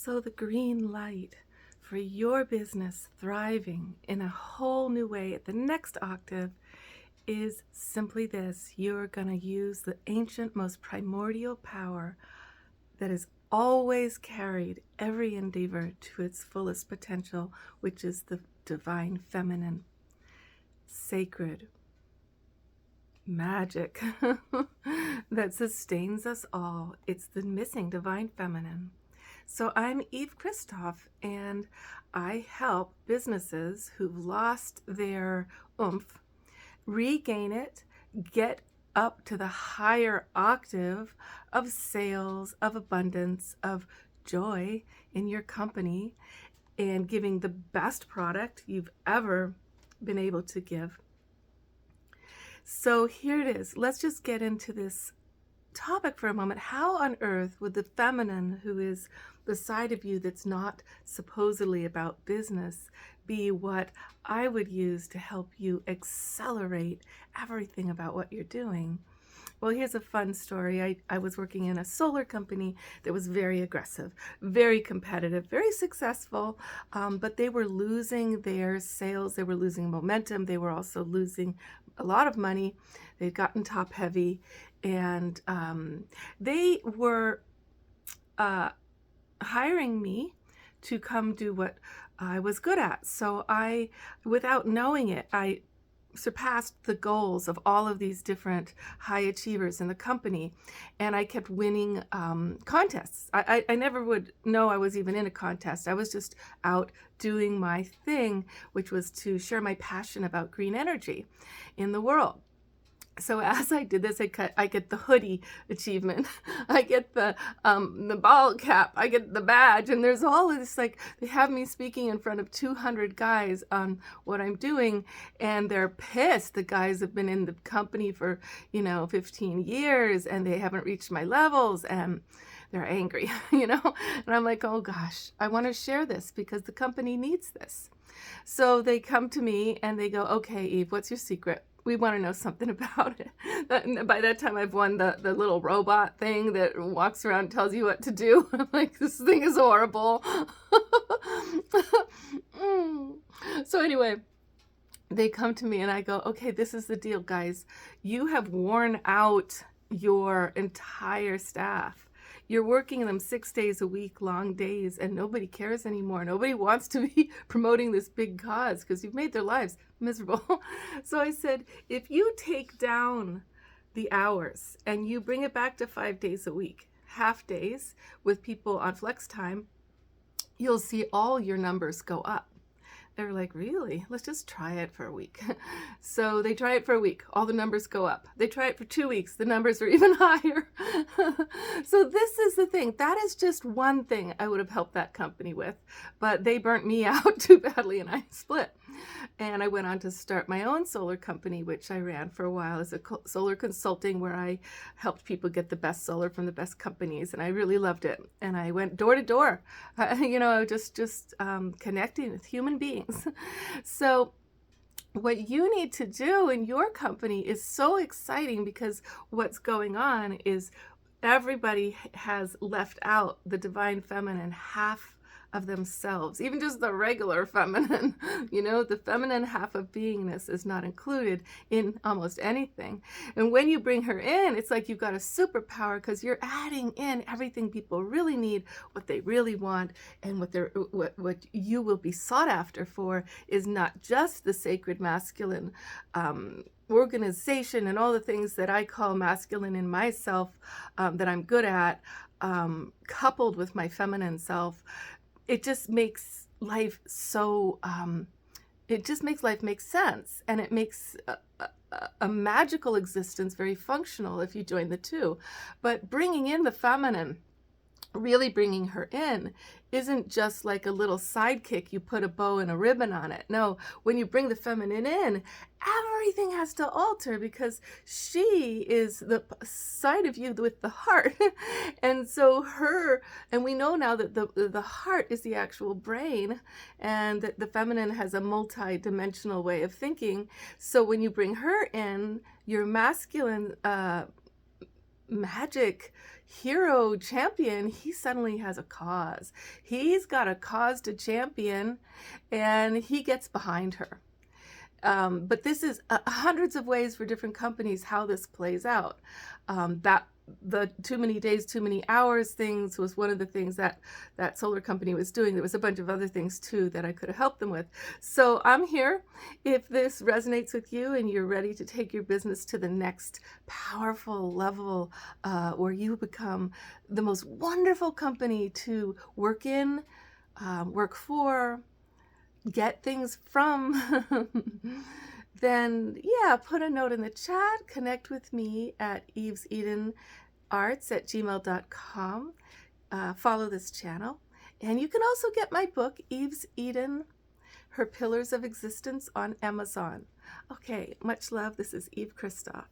So the green light for your business thriving in a whole new way at the next octave is simply this. You're going to use the ancient, most primordial power that has always carried every endeavor to its fullest potential, which is the divine feminine, sacred magic that sustains us all. It's the missing divine feminine. So I'm Eve Christoph, and I help businesses who've lost their oomph regain it, get up to the higher octave of sales, of abundance, of joy in your company, and giving the best product you've ever been able to give. So here it is. Let's just get into this topic for a moment. How on earth would the feminine, who is the side of you that's not supposedly about business, be what I would use to help you accelerate everything about what you're doing? Well, here's a fun story. I was working in a solar company that was very aggressive, very competitive, very successful, but they were losing their sales. They were losing momentum. They were also losing a lot of money. They'd gotten top heavy, and they were hiring me to come do what I was good at. So I, without knowing it, I surpassed the goals of all of these different high achievers in the company, and I kept winning contests. I never would know I was even in a contest. I was just out doing my thing, which was to share my passion about green energy in the world. So as I did this, I get the hoodie achievement, I get the ball cap, I get the badge, and there's all of this, like, they have me speaking in front of 200 guys on what I'm doing, and they're pissed. The guys have been in the company for, 15 years, and they haven't reached my levels, and they're angry, and I'm like, oh gosh, I want to share this because the company needs this. So they come to me and they go, okay, Eve, what's your secret? We want to know something about it. By that time, I've won the little robot thing that walks around and tells you what to do. I'm like, this thing is horrible. So anyway, they come to me and I go, okay, this is the deal, guys. You have worn out your entire staff. You're working them 6 days a week, long days, and nobody cares anymore. Nobody wants to be promoting this big cause because you've made their lives miserable. So I said, if you take down the hours and you bring it back to 5 days a week, half days with people on flex time, you'll see all your numbers go up. They were like, really? Let's just try it for a week. So they try it for a week. All the numbers go up. They try it for 2 weeks. The numbers are even higher. So this is the thing. That is just one thing I would have helped that company with. But they burnt me out too badly and I split. And I went on to start my own solar company, which I ran for a while as a solar consulting, where I helped people get the best solar from the best companies. And I really loved it. And I went door to door, just connecting with human beings. So what you need to do in your company is so exciting, because what's going on is everybody has left out the divine feminine half of themselves, even just the regular feminine. The feminine half of beingness is not included in almost anything. And when you bring her in, it's like you've got a superpower, because you're adding in everything people really need, what they really want, and what you will be sought after for is not just the sacred masculine organization and all the things that I call masculine in myself, that I'm good at, coupled with my feminine self. It just makes life so, make sense. And it makes a magical existence very functional if you join the two. But bringing in the feminine, really bringing her in, isn't just like a little sidekick, you put a bow and a ribbon on it. No, when you bring the feminine in, everything has to alter, because she is the side of you with the heart. And so and we know now that the heart is the actual brain, and that the feminine has a multi-dimensional way of thinking. So when you bring her in, your masculine magic hero champion, he suddenly has a cause. He's got a cause to champion, and he gets behind her. But this is hundreds of ways for different companies how this plays out. That the too many days, too many hours things was one of the things that that solar company was doing. There was a bunch of other things too that I could have helped them with. So I'm here. If this resonates with you and you're ready to take your business to the next powerful level, where you become the most wonderful company to work in, work for, get things from, then yeah, put a note in the chat, connect with me at evesedenarts@gmail.com, follow this channel, and you can also get my book, Eve's Eden, Her Pillars of Existence, on Amazon. Okay, much love. This is Eve Christoph.